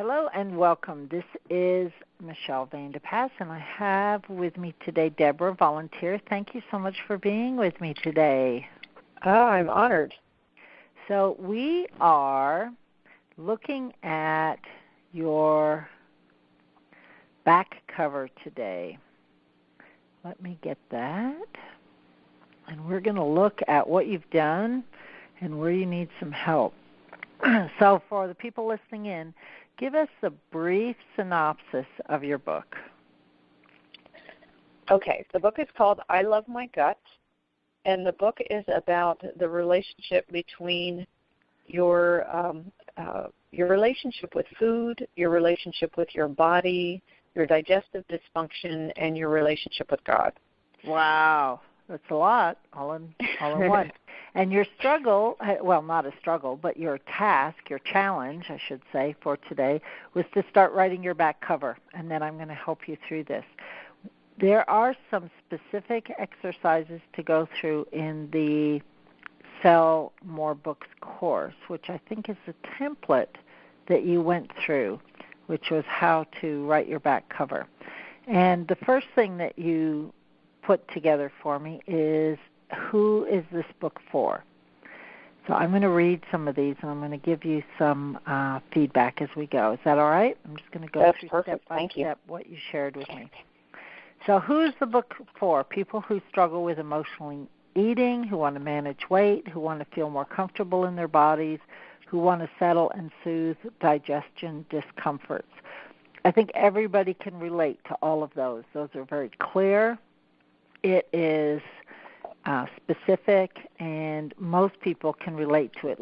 Hello and welcome. This is Michelle Vandepass, and I have with me today Debra, volunteer. Thank you so much for being with me today. Oh, I'm honored. So we are looking at your back cover today. Let me get that. And we're going to look at what you've done and where you need some help. So for the people listening in, give us a brief synopsis of your book. Okay, the book is called I Love My Gut, and the book is about the relationship between your relationship with food, your relationship with your body, your digestive dysfunction, and your relationship with God. Wow, that's a lot, all in one. And your struggle, well, not a struggle, but your task, your challenge, I should say, for today was to start writing your back cover, and then I'm going to help you through this. There are some specific exercises to go through in the Sell More Books course, which I think is the template that you went through, which was how to write your back cover. And the first thing that you put together for me is, who is this book for? So I'm going to read some of these, and I'm going to give you some feedback as we go. Is that all right? I'm just going to go through step by step what you shared with me. So who is the book for? People who struggle with emotional eating, who want to manage weight, who want to feel more comfortable in their bodies, who want to settle and soothe digestion discomforts. I think everybody can relate to all of those. Those are very clear. It is specific, and most people can relate to at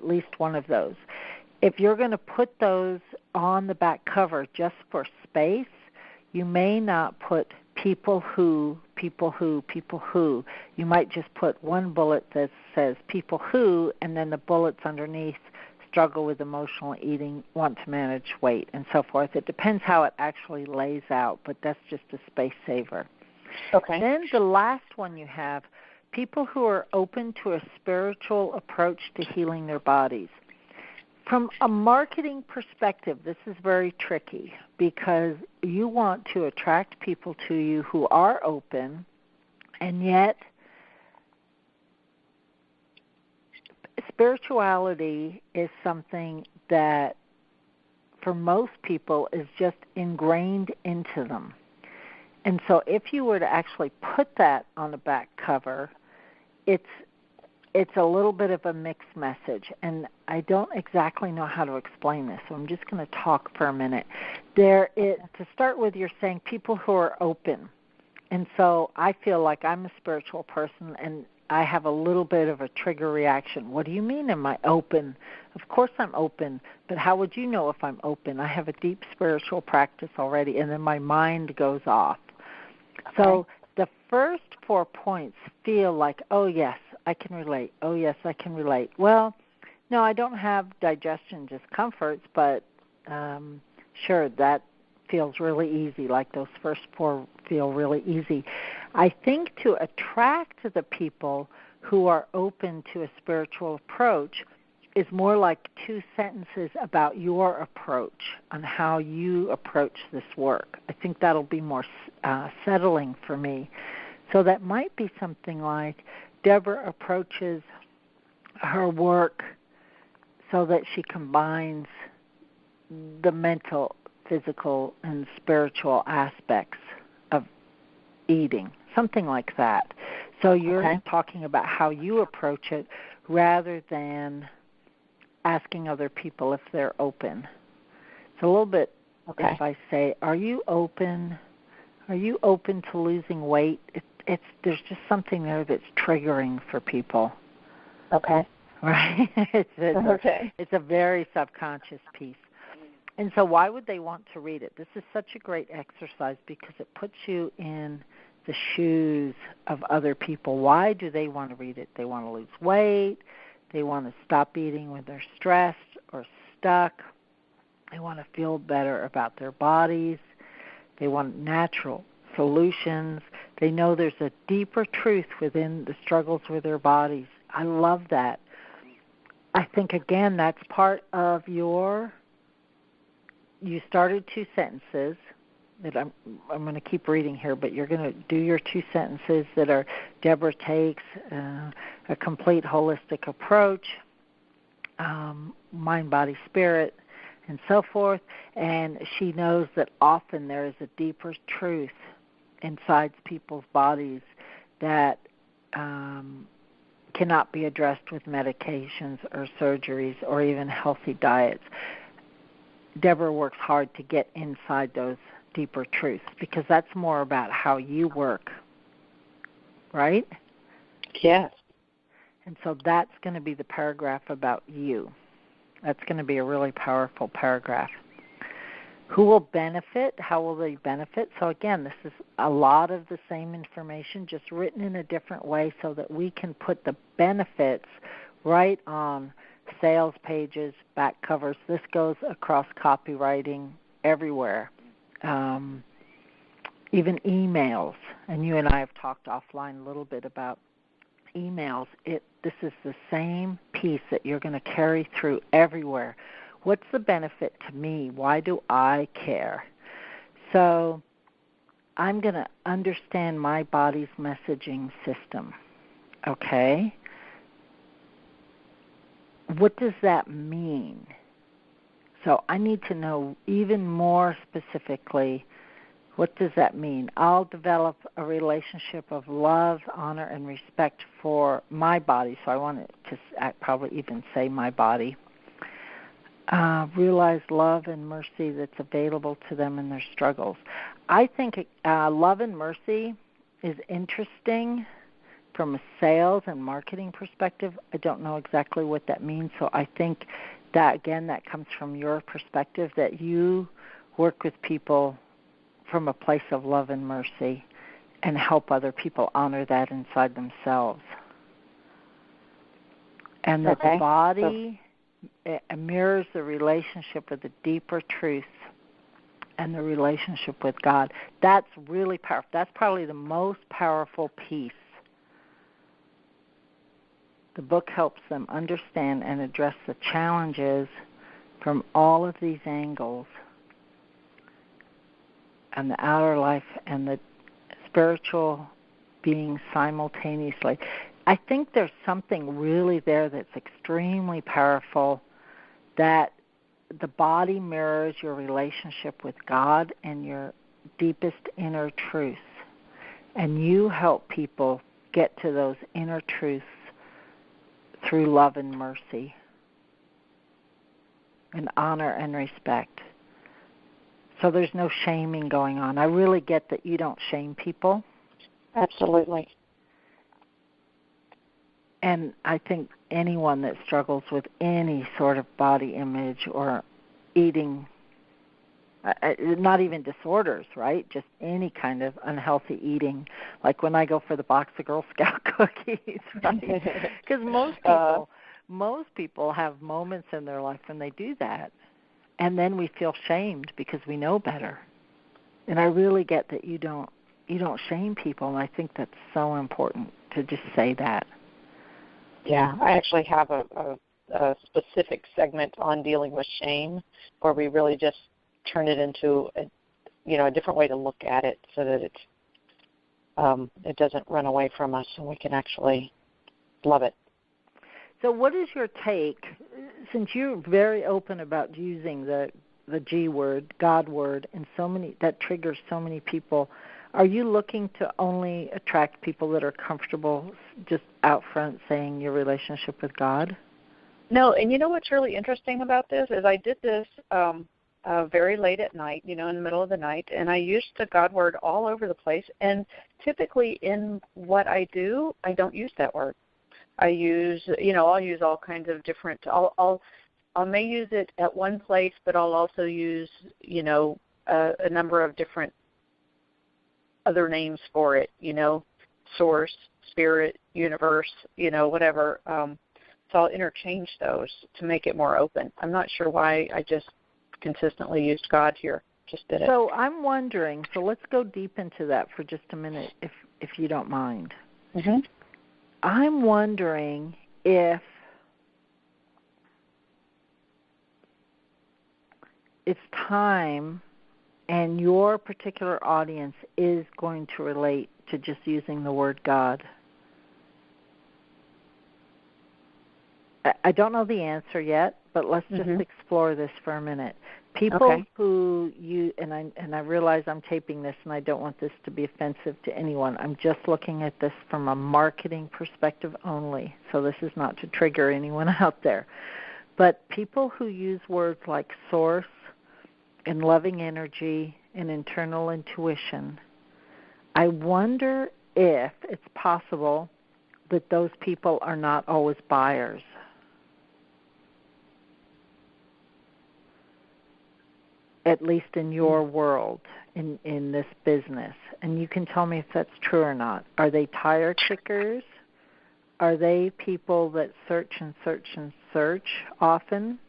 least one of those. If you're going to put those on the back cover just for space, you may not put people who. You might just put one bullet that says people who, and then the bullets underneath struggle with emotional eating, want to manage weight, and so forth. It depends how it actually lays out, but that's just a space saver. Okay. Then the last one you have, people who are open to a spiritual approach to healing their bodies. From a marketing perspective, this is very tricky because you want to attract people to you who are open, and yet spirituality is something that for most people is just ingrained into them. And so if you were to actually put that on the back cover, it's a little bit of a mixed message, and I don't exactly know how to explain this, so I'm just going to talk for a minute. To start with, you're saying people who are open, and so I feel like I'm a spiritual person, and I have a little bit of a trigger reaction. What do you mean, am I open? Of course I'm open, but how would you know if I'm open? I have a deep spiritual practice already, and then my mind goes off. Okay. So the first 4 points feel like, oh, yes, I can relate. Oh, yes, I can relate. Well, no, I don't have digestion discomforts, but sure, that feels really easy, like those first 4 feel really easy. I think to attract the people who are open to a spiritual approach is more like 2 sentences about your approach on how you approach this work. I think that'll be more settling for me. So that might be something like, Debra approaches her work so that she combines the mental, physical, and spiritual aspects of eating, something like that. So you're talking about how you approach it rather than asking other people if they're open. It's a little bit, if I say, are you open to losing weight? There's just something there that's triggering for people. Okay. Right? It's a very subconscious piece. And so why would they want to read it? This is such a great exercise because it puts you in the shoes of other people. Why do they want to read it? They want to lose weight. They want to stop eating when they're stressed or stuck. They want to feel better about their bodies. They want natural solutions. They know there's a deeper truth within the struggles with their bodies. I love that. I think, again, that's part of your you started 2 sentences that I'm going to keep reading here, but you're going to do your 2 sentences that are Debra takes a complete holistic approach, mind, body, spirit, and so forth, and she knows that often there is a deeper truth inside people's bodies that cannot be addressed with medications or surgeries or even healthy diets. Debra works hard to get inside those deeper truths because that's more about how you work, right? Yes. And so that's going to be the paragraph about you. That's going to be a really powerful paragraph. Who will benefit? How will they benefit? So again, this is a lot of the same information, just written in a different way so that we can put the benefits right on sales pages, back covers. This goes across copywriting everywhere. Even emails. And you and I have talked offline a little bit about emails. This is the same piece that you're going to carry through everywhere. What's the benefit to me? Why do I care? So I'm going to understand my body's messaging system. Okay? What does that mean? So I need to know even more specifically, what does that mean? I'll develop a relationship of love, honor, and respect for my body. So I want to probably even say my body. Realize love and mercy that's available to them in their struggles. I think love and mercy is interesting from a sales and marketing perspective. I don't know exactly what that means, so I think that, again, that comes from your perspective, that you work with people from a place of love and mercy and help other people honor that inside themselves. And that the body mirrors the relationship with the deeper truth and the relationship with God. That's really powerful. That's probably the most powerful piece. The book helps them understand and address the challenges from all of these angles, and the outer life and the spiritual being simultaneously. I think there's something really there that's extremely powerful, that the body mirrors your relationship with God and your deepest inner truths. And you help people get to those inner truths through love and mercy and honor and respect. So there's no shaming going on. I really get that you don't shame people. Absolutely. And I think anyone that struggles with any sort of body image or eating, not even disorders, right? Just any kind of unhealthy eating, like when I go for the box of Girl Scout cookies, right? Because most people have moments in their life when they do that, and then we feel shamed because we know better. And I really get that you don't shame people, and I think that's so important to just say that. Yeah, I actually have a specific segment on dealing with shame, where we really just turn it into a different way to look at it, so that it doesn't run away from us, and we can actually love it. So what is your take, since you're very open about using the G word, God word, and that triggers so many people, are you looking to only attract people that are comfortable just out front saying your relationship with God? No, and you know what's really interesting about this is I did this very late at night, in the middle of the night, and I used the God word all over the place. And typically in what I do, I don't use that word. I use, I'll use all kinds of different. I may use it at one place, but I'll also use, a number of different other names for it, source, spirit, universe, whatever. So I'll interchange those to make it more open. I'm not sure why I just consistently used God here. Just did it. So I'm wondering, so let's go deep into that for just a minute, if you don't mind. Mm-hmm. I'm wondering if it's time, and your particular audience is going to relate to just using the word God. I don't know the answer yet, but let's just explore this for a minute. People who you and I realize I'm taping this, and I don't want this to be offensive to anyone. I'm just looking at this from a marketing perspective only, so this is not to trigger anyone out there. But people who use words like source and loving energy and internal intuition, I wonder if it's possible that those people are not always buyers. At least in your world, in this business. And you can tell me if that's true or not. Are they tire kickers? Are they people that search and search and search often?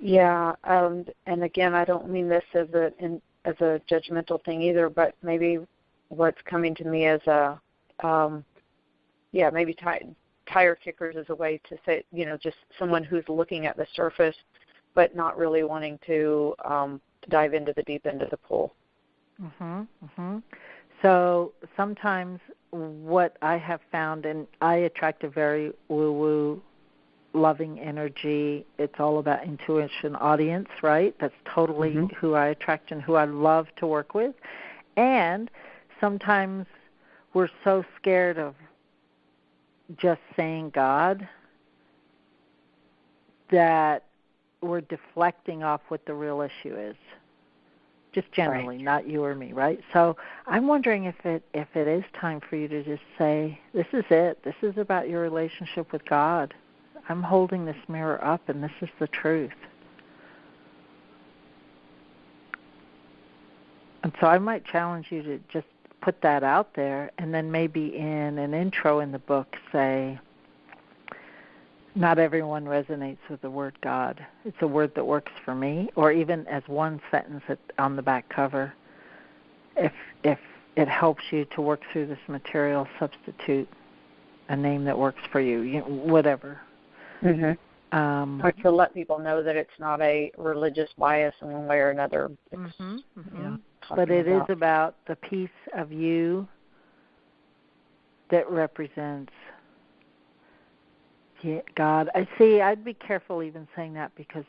Yeah, and again, I don't mean this as a judgmental thing either, but maybe what's coming to me as maybe tire kickers is a way to say, just someone who's looking at the surface but not really wanting to dive into the deep end of the pool. So sometimes what I have found, and I attract a very woo-woo, loving energy, it's all about intuition audience, right? That's totally who I attract and who I love to work with. And sometimes we're so scared of just saying God that we're deflecting off what the real issue is, just generally, not you or me, right? So I'm wondering if it is time for you to just say, this is it. This is about your relationship with God. I'm holding this mirror up, and this is the truth. And so I might challenge you to just put that out there, and then maybe in an intro in the book say, not everyone resonates with the word God. It's a word that works for me, or even as one sentence on the back cover. If it helps you to work through this material, substitute a name that works for you, whatever. Or to let people know that it's not a religious bias in one way or another. But it is about the piece of you that represents God. I see. I'd be careful even saying that because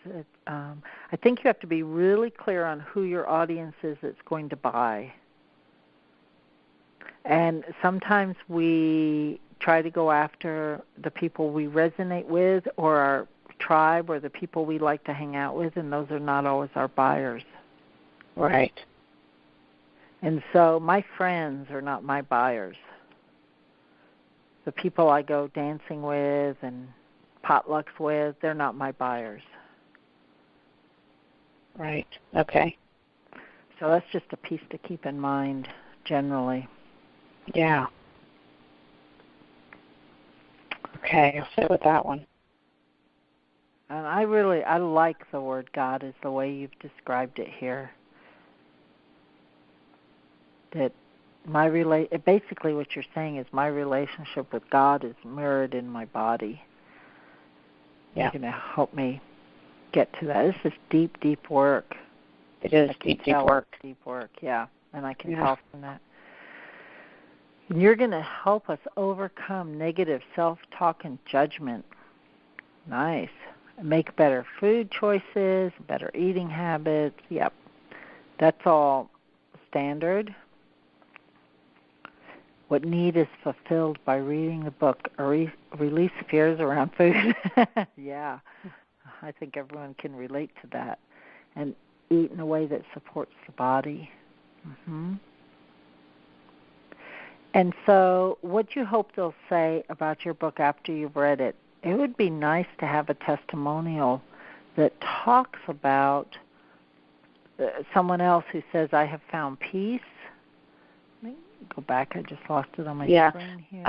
I think you have to be really clear on who your audience is that's going to buy. And sometimes we try to go after the people we resonate with or our tribe or the people we like to hang out with, and those are not always our buyers. Right. And so my friends are not my buyers. The people I go dancing with and potlucks with, they're not my buyers. Right. Okay. So that's just a piece to keep in mind generally. Yeah. Okay, I'll sit with that one. And I like the word God as the way you've described it here. That basically what you're saying is my relationship with God is mirrored in my body. Yeah. You're going to help me get to that. This is deep, deep work. It is deep work. Deep work, yeah. And I can tell from that. And you're going to help us overcome negative self-talk and judgment. Nice. Make better food choices, better eating habits. Yep. That's all standard. What need is fulfilled by reading the book, release fears around food. Yeah, I think everyone can relate to that. And eat in a way that supports the body. And so what you hope they'll say about your book after you've read it, it would be nice to have a testimonial that talks about someone else who says, I have found peace. Let me go back. I just lost it on my screen here.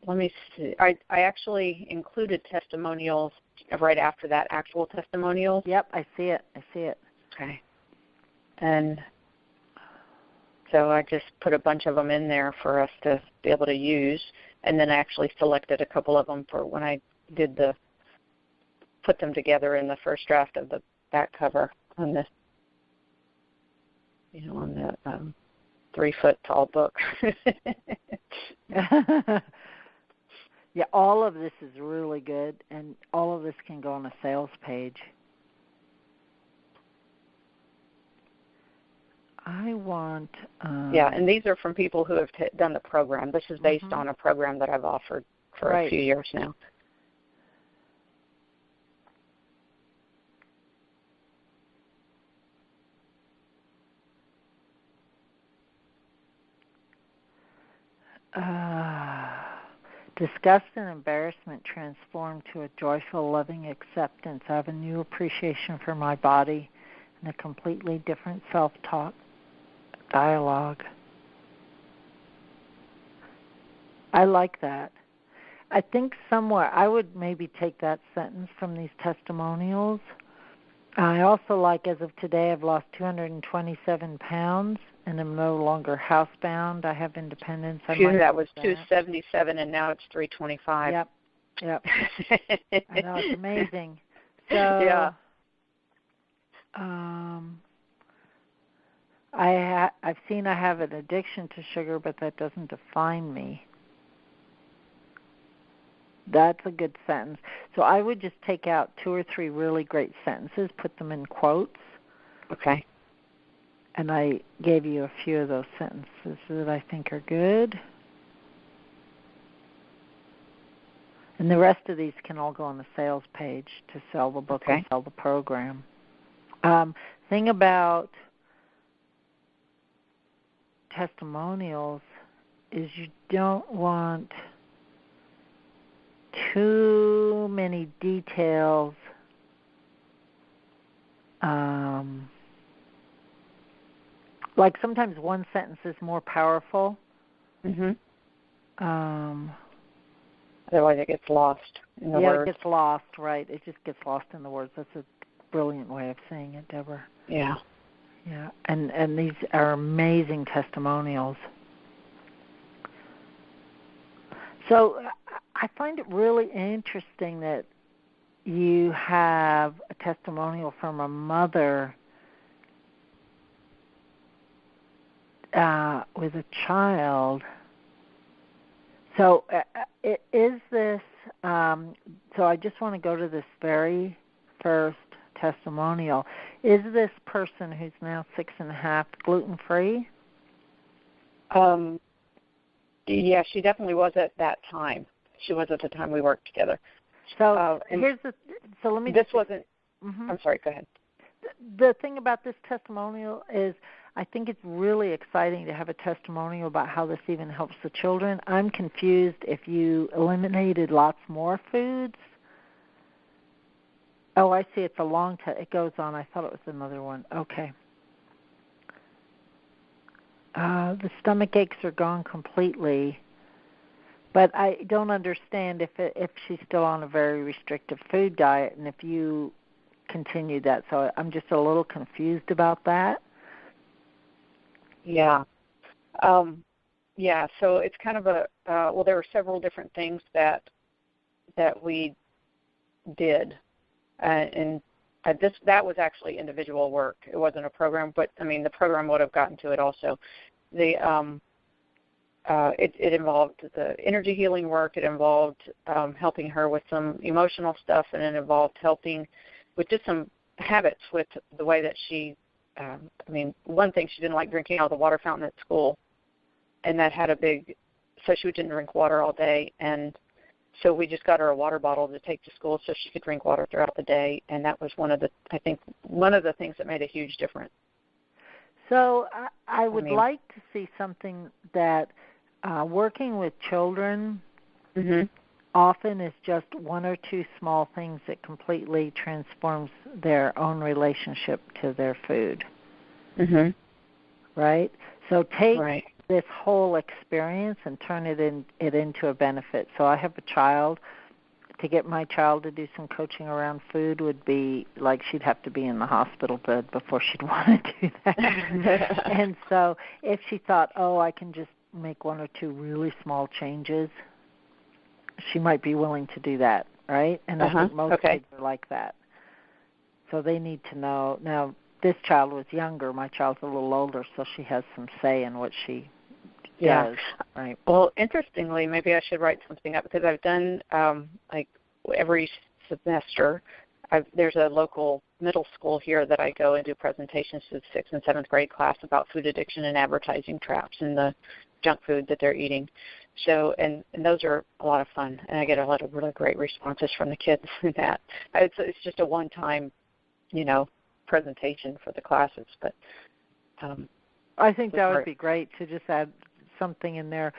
Let me see. I actually included testimonials right after that, actual testimonials. Yep, I see it. Okay. And so I just put a bunch of them in there for us to be able to use, and then I actually selected a couple of them for when I did the put them together in the first draft of the back cover on this, on the 3-foot-tall book. Yeah, all of this is really good, and all of this can go on a sales page. I want... yeah, and these are from people who have done the program. This is based on a program that I've offered for a few years now. Disgust and embarrassment transformed to a joyful, loving acceptance. I have a new appreciation for my body and a completely different self-talk dialogue. I like that. I think somewhere I would maybe take that sentence from these testimonials. I also like, as of today, I've lost 227 pounds and I'm no longer housebound. I have independence. That was 277 and now it's 325. Yep. I know, it's amazing. So, yeah. I've seen I have an addiction to sugar, but that doesn't define me. That's a good sentence. So I would just take out 2 or 3 really great sentences, put them in quotes. Okay. And I gave you a few of those sentences that I think are good. And the rest of these can all go on the sales page to sell the book or sell the program. Thing about testimonials is you don't want too many details. Like sometimes one sentence is more powerful. Otherwise it gets lost in the words. Yeah, it gets lost, right. It just gets lost in the words. That's a brilliant way of saying it, Debra. Yeah. Yeah, and these are amazing testimonials. So I find it really interesting that you have a testimonial from a mother with a child. So is this, so I just want to go to this very first testimonial. Is this person who's now 6.5 gluten-free? Yeah, she definitely was at that time. She was at the time we worked together. So let me. This wasn't. I'm sorry. Go ahead. The thing about this testimonial is, I think it's really exciting to have a testimonial about how this even helps the children. I'm confused if you eliminated lots more foods. Oh, I see. It's a long it goes on. I thought it was another one. Okay. The stomach aches are gone completely, but I don't understand if she's still on a very restrictive food diet and if you continue that. So I'm just a little confused about that. Yeah. Yeah, so it's kind of a, there were several different things that we did. That was actually individual work. It wasn't a program, but, I mean, the program would have gotten to it also. It involved the energy healing work. It involved helping her with some emotional stuff, and it involved helping with just some habits with the way that she, one thing, she didn't like drinking out of the water fountain at school, and that had so she didn't drink water all day, and so we just got her a water bottle to take to school so she could drink water throughout the day, and that was one of the things that made a huge difference. So I would like to see something that working with children often is just 1 or 2 small things that completely transforms their own relationship to their food. Right? So take this whole experience and turn it into a benefit. So I have a child. To get my child to do some coaching around food would be like she'd have to be in the hospital bed before she'd want to do that. And so if she thought, I can just make 1 or 2 really small changes, she might be willing to do that, right? And I think most kids are like that. So they need to know. Now, this child was younger. My child's a little older, so she has some say in what she does. Right. Well, interestingly, maybe I should write something up because I've done, like, every semester, there's a local middle school here that I go and do presentations to the 6th and 7th grade class about food addiction and advertising traps and the junk food that they're eating. So, and those are a lot of fun, and I get a lot of really great responses from the kids in that. It's just a one-time, presentation for the classes, but I think that would be great to just add something in there.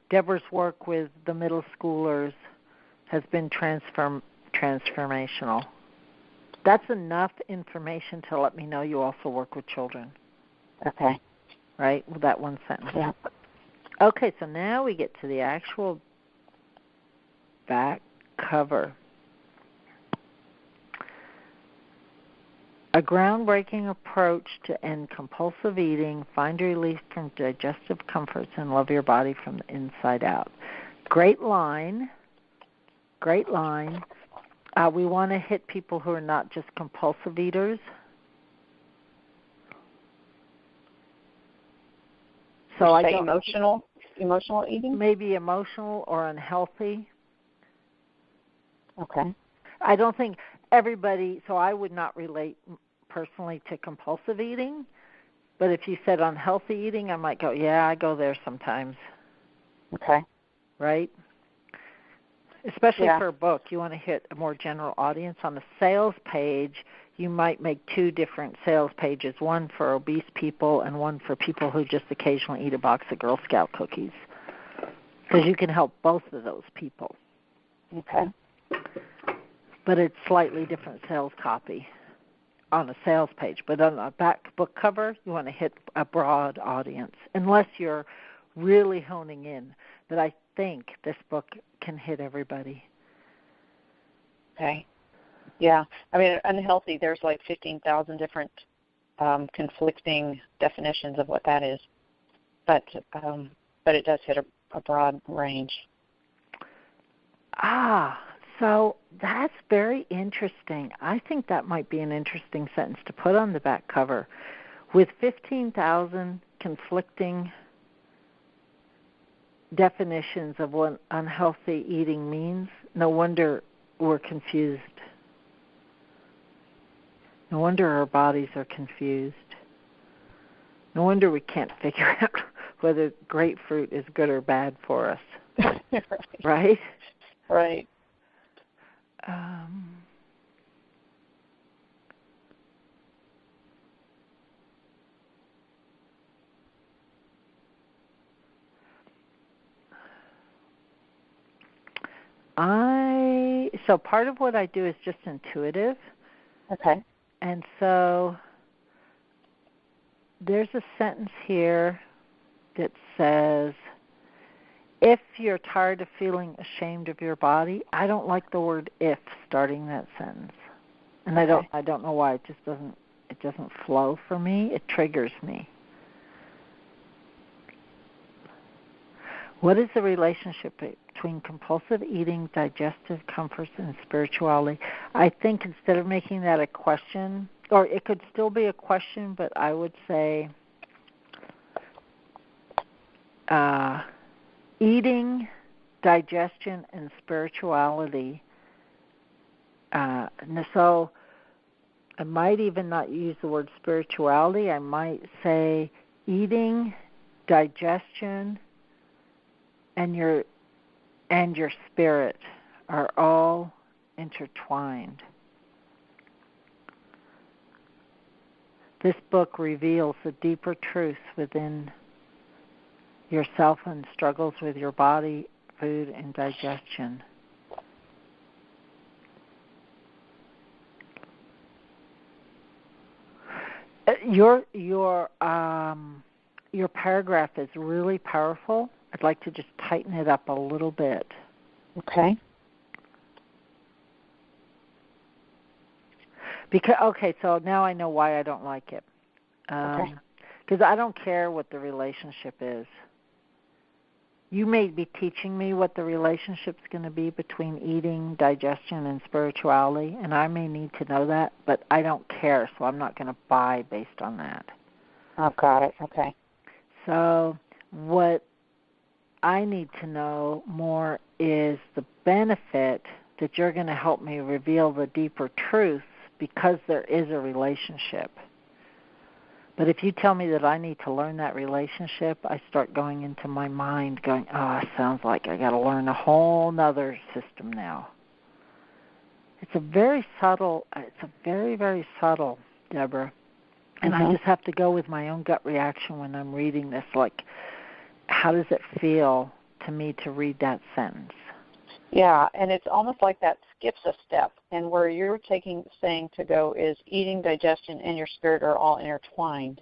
Deborah's work with the middle schoolers has been transformational. That's enough information to let me know you also work with children. Okay. Right? With that one sentence. Yeah. Okay, so now we get to the actual back cover. A groundbreaking approach to end compulsive eating, find relief from digestive comforts, and love your body from the inside out. Great line. Great line. We want to hit people who are not just compulsive eaters. So I don't emotional eating? Maybe emotional or unhealthy. Okay. I don't think everybody, so I would not relate personally to compulsive eating, but if you said unhealthy eating, I might go, yeah, I go there sometimes. Okay. Right? Especially for a book, you want to hit a more general audience. On the sales page, you might make two different sales pages, one for obese people and one for people who just occasionally eat a box of Girl Scout cookies, because you can help both of those people. Okay. But it's slightly different sales copy on a sales page. But on a back book cover, you want to hit a broad audience, unless you're really honing in. But I think this book can hit everybody. Okay. Yeah. I mean, unhealthy, there's like 15,000 different conflicting definitions of what that is. But it does hit a broad range. So that's very interesting. I think that might be an interesting sentence to put on the back cover. With 15,000 conflicting definitions of what unhealthy eating means, no wonder we're confused. No wonder our bodies are confused. No wonder we can't figure out whether grapefruit is good or bad for us. Right? Right. So part of what I do is just intuitive. Okay. And so there's a sentence here that says, if you're tired of feeling ashamed of your body, I don't like the word if starting that sentence. And okay. I don't know why, it doesn't flow for me. It triggers me. What is the relationship between compulsive eating, digestive comforts, and spirituality? I think instead of making that a question, or it could still be a question, but I would say eating, digestion, and spirituality. So I might even not use the word spirituality. I might say eating, digestion, and your spirit are all intertwined. This book reveals the deeper truth within yourself and struggles with your body, food, and digestion. Your paragraph is really powerful. I'd like to just tighten it up a little bit. Okay. So now I know why I don't like it. Because I don't care what the relationship is. You may be teaching me what the relationship's going to be between eating, digestion, and spirituality, and I may need to know that, but I don't care, so I'm not going to buy based on that. Oh, got it. Okay. So what I need to know more is the benefit that you're going to help me reveal the deeper truths because there is a relationship. But if you tell me that I need to learn that relationship, I start going into my mind going, oh, it sounds like I got to learn a whole nother system now. It's a very, very subtle, Deborah. And I just have to go with my own gut reaction when I'm reading this. Like, how does it feel to me to read that sentence? Yeah, and it's almost like that skips a step. And where you're saying to go is eating, digestion, and your spirit are all intertwined,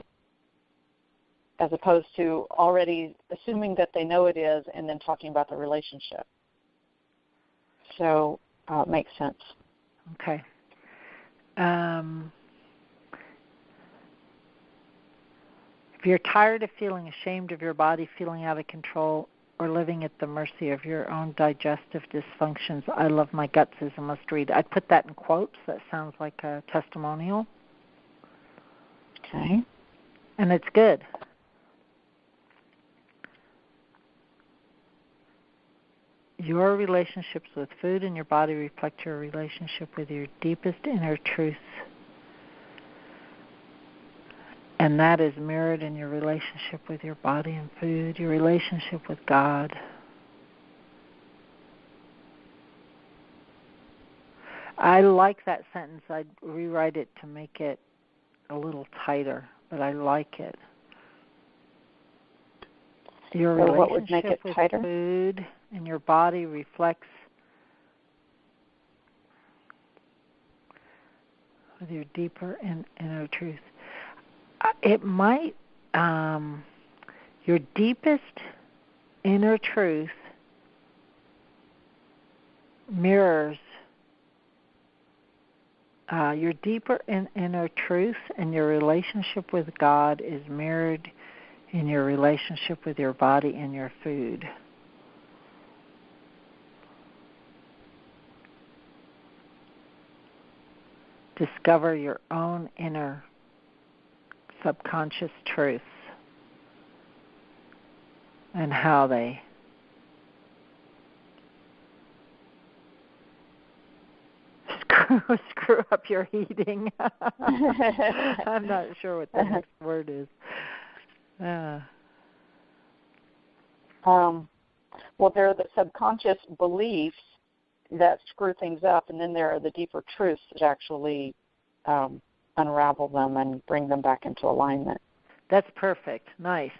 as opposed to already assuming that they know it is and then talking about the relationship. So it makes sense. Okay. If you're tired of feeling ashamed of your body, feeling out of control, or living at the mercy of your own digestive dysfunctions, I Love My Guts is a must-read. I put that in quotes. That sounds like a testimonial. Okay. And it's good. Your relationships with food and your body reflect your relationship with your deepest inner truths. And that is mirrored in your relationship with your body and food, your relationship with God. I like that sentence. I'd rewrite it to make it a little tighter, but I like it. Your relationship what would make it with tighter? Food and your body reflects with your deeper inner truth. It might, your deepest inner truth mirrors your deeper inner truth, and your relationship with God is mirrored in your relationship with your body and your food. Discover your own inner subconscious truths and how they screw up your eating. I'm not sure what the next word is. Well, there are the subconscious beliefs that screw things up, and then there are the deeper truths that actually unravel them and bring them back into alignment. That's perfect. Nice.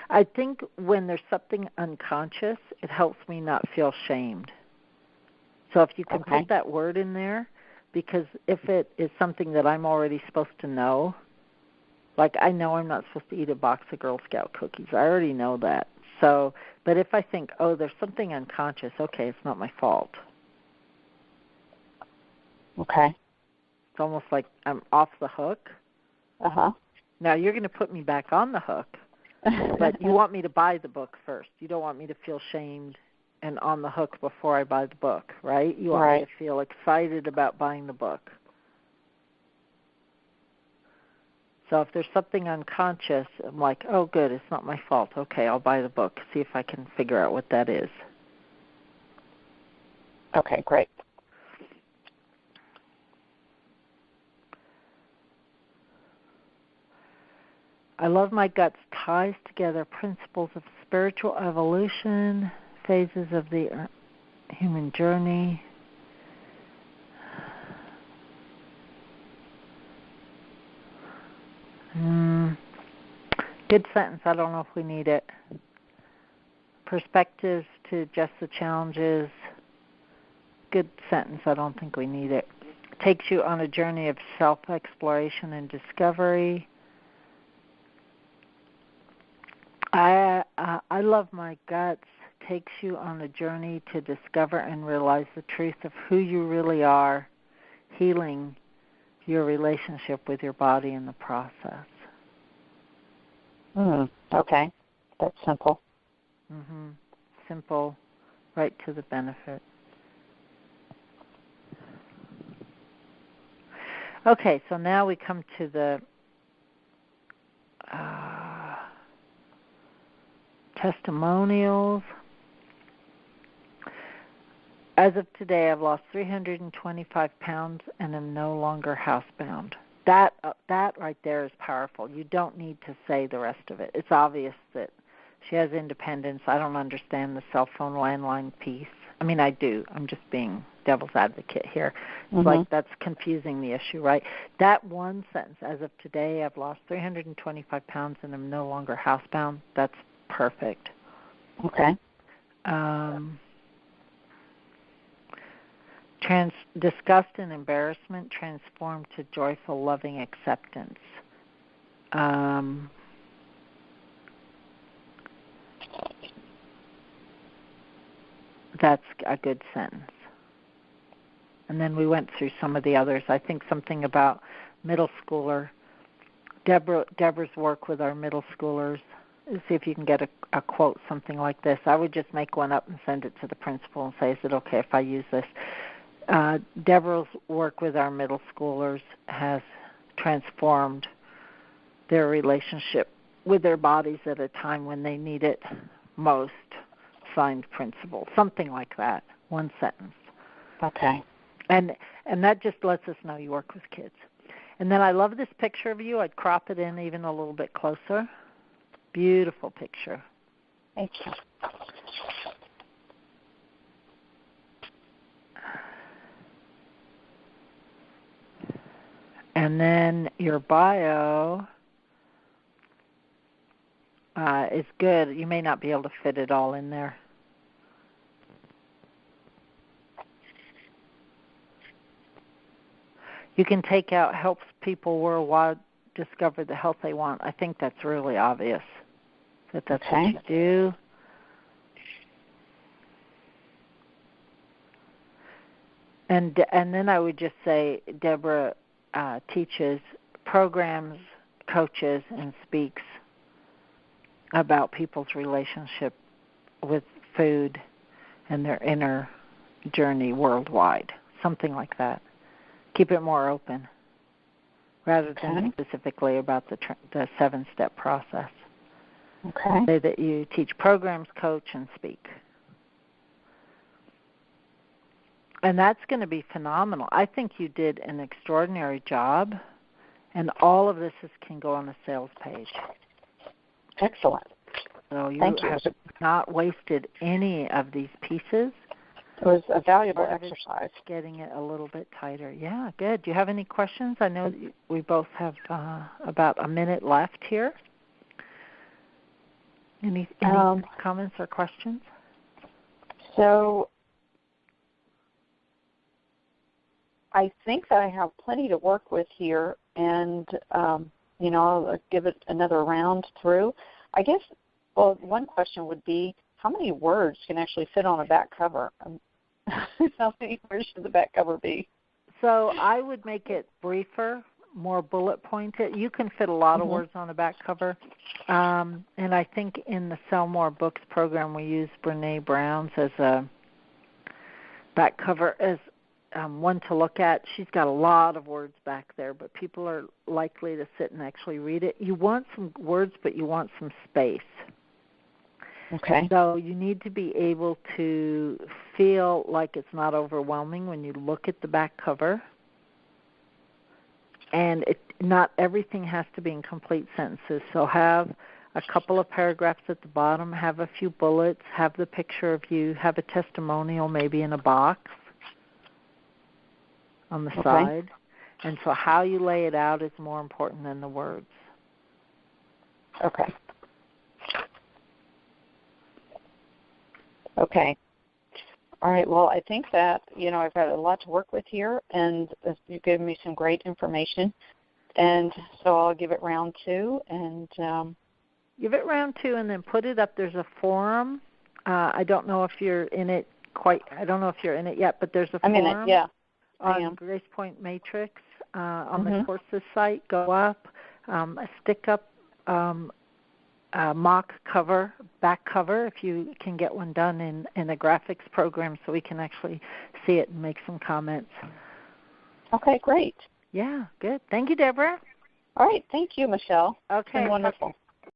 I think when there's something unconscious, it helps me not feel shamed. So if you can put that word in there, because if it is something that I'm already supposed to know, like I know I'm not supposed to eat a box of Girl Scout cookies. I already know that. So, but if I think, oh, there's something unconscious, okay, it's not my fault. Okay. It's almost like I'm off the hook. Now you're going to put me back on the hook, but you want me to buy the book first. You don't want me to feel shamed and on the hook before I buy the book, right? You want me to feel excited about buying the book. So if there's something unconscious, I'm like, oh, good, it's not my fault. Okay, I'll buy the book, see if I can figure out what that is. Okay, great. I Love My Guts ties together principles of spiritual evolution, phases of the human journey. Good sentence. I don't know if we need it. Perspectives to just the challenges. Good sentence. I don't think we need it. Takes you on a journey of self-exploration and discovery. I Love My Guts takes you on a journey to discover and realize the truth of who you really are, healing your relationship with your body in the process. Okay. That's simple. Simple, right to the benefit. Okay, so now we come to the testimonials. As of today, I've lost 325 pounds and am no longer housebound. That right there is powerful. You don't need to say the rest of it. It's obvious that she has independence. I don't understand the cell phone landline piece. I mean, I do. I'm just being devil's advocate here. It's like that's confusing the issue, right? That one sentence, as of today, I've lost 325 pounds and am no longer housebound, that's perfect. Okay. Disgust and embarrassment transformed to joyful, loving acceptance. That's a good sentence. And then we went through some of the others. I think something about middle schooler. Debra's work with our middle schoolers. See if you can get a quote, something like this. I would just make one up and send it to the principal and say, is it okay if I use this? Debra's work with our middle schoolers has transformed their relationship with their bodies at a time when they need it most. Signed principal, something like that. One sentence. Okay. And that just lets us know you work with kids. And then I love this picture of you. I'd crop it in even a little bit closer. Beautiful picture. Thank you. And then your bio is good. You may not be able to fit it all in there. You can take out helps people worldwide discover the health they want. I think that's really obvious that that's what you do. And then I would just say Debra teaches programs, coaches, and speaks about people's relationship with food and their inner journey worldwide, something like that. Keep it more open rather than specifically about the 7-step process. Okay. Say that you teach programs, coach, and speak. And that's going to be phenomenal. I think you did an extraordinary job, and all of this can go on a sales page. Excellent. So you Thank you. have not wasted any of these pieces. It was a valuable exercise. Getting it a little bit tighter. Yeah, good. Do you have any questions? I know we both have about a minute left here. Any comments or questions? So I think that I have plenty to work with here, and I'll give it another round through. I guess, well, one question would be, how many words can actually fit on a back cover? How many words should the back cover be? So I would make it briefer, more bullet pointed. You can fit a lot of words on a back cover. And I think in the Sell More Books program, we use Brene Brown's as a back cover as one to look at. She's got a lot of words back there, but people are likely to sit and actually read it. You want some words, but you want some space. Okay. So you need to be able to feel like it's not overwhelming when you look at the back cover. And not everything has to be in complete sentences. So have a couple of paragraphs at the bottom, have a few bullets, have the picture of you, have a testimonial maybe in a box on the side. And so how you lay it out is more important than the words. Okay. Okay. All right. Well, I think that, I've got a lot to work with here, and you've given me some great information. And so I'll give it round 2. And give it round 2 and then put it up. There's a forum. I don't know if you're in it yet, but there's a forum. I'm in it, yeah. On Grace Point Matrix on the courses site. Go up, stick up mock cover, back cover, if you can get one done in a graphics program so we can actually see it and make some comments. Okay, great. Yeah, good. Thank you, Debra. All right, thank you, Michelle. Okay. It's been wonderful.